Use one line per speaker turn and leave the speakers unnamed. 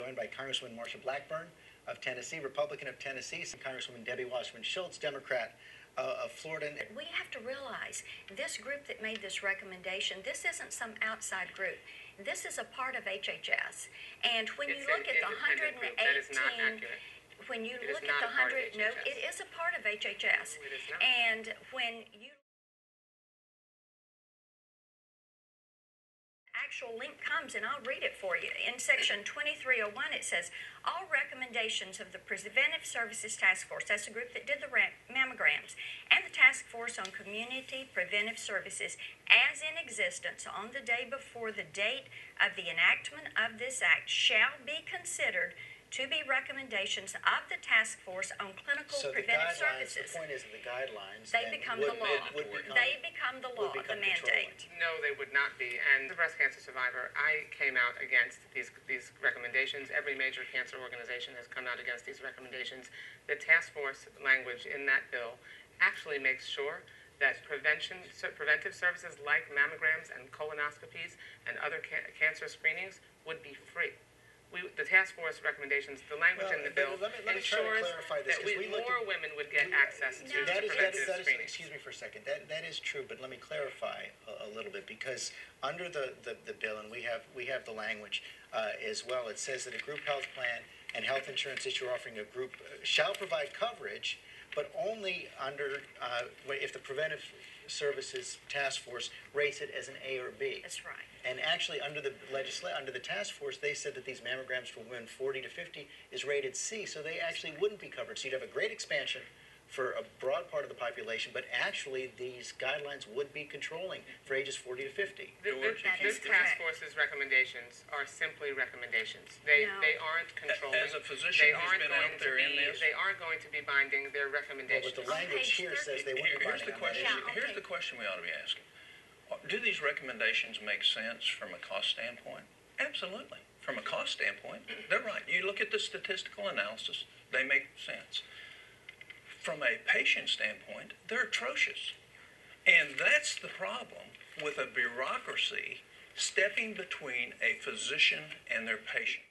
Joined by Congresswoman Marsha Blackburn of Tennessee, Republican of Tennessee, and Congresswoman Debbie Wasserman Schultz, Democrat of Florida.
We have to realize this group that made this recommendation, this isn't some outside group. This is a part of HHS. And when you look at the 118, when you look at the 100, no, it is a part of HHS. And when you actual link comes, and I'll read it for you. In section 2301, it says, all recommendations of the Preventive Services Task Force, that's the group that did the mammograms, and the Task Force on Community Preventive Services as in existence on the day before the date of the enactment of this act shall be considered to be recommendations of the Task Force on Clinical Preventive Services.
The point is that the guidelines
they become the law. They become the law, the mandate.
No, they would not be. And as a breast cancer survivor, I came out against these recommendations. Every major cancer organization has come out against these recommendations. The task force language in that bill actually makes sure that preventive services like mammograms and colonoscopies and other cancer screenings would be free. The task force recommendations, the language in the bill ensures that more women would get access to preventive screening.
Excuse me for a second. That is true, but let me clarify a little bit, because under the bill, and we have the language as well, it says that a group health plan and health insurance issue offering a group shall provide coverage, but only under if the Preventive Services Task Force rates it as an A or B.
That's right.
And actually, under the task force, they said that these mammograms for women 40 to 50 is rated C, so they actually wouldn't be covered. So you'd have a great expansion for a broad part of the population, but actually these guidelines would be controlling for ages 40 to 50.
This task force's recommendations are simply recommendations. They aren't controlling.
As a physician who's been out there in this,
they aren't going to be binding. Their recommendations.
Well, but the language here says they wouldn't be binding.
Here's the question we ought to be asking. Do these recommendations make sense from a cost standpoint? Absolutely. From a cost standpoint, they're right. You look at the statistical analysis, they make sense. From a patient standpoint, they're atrocious. And that's the problem with a bureaucracy stepping between a physician and their patient.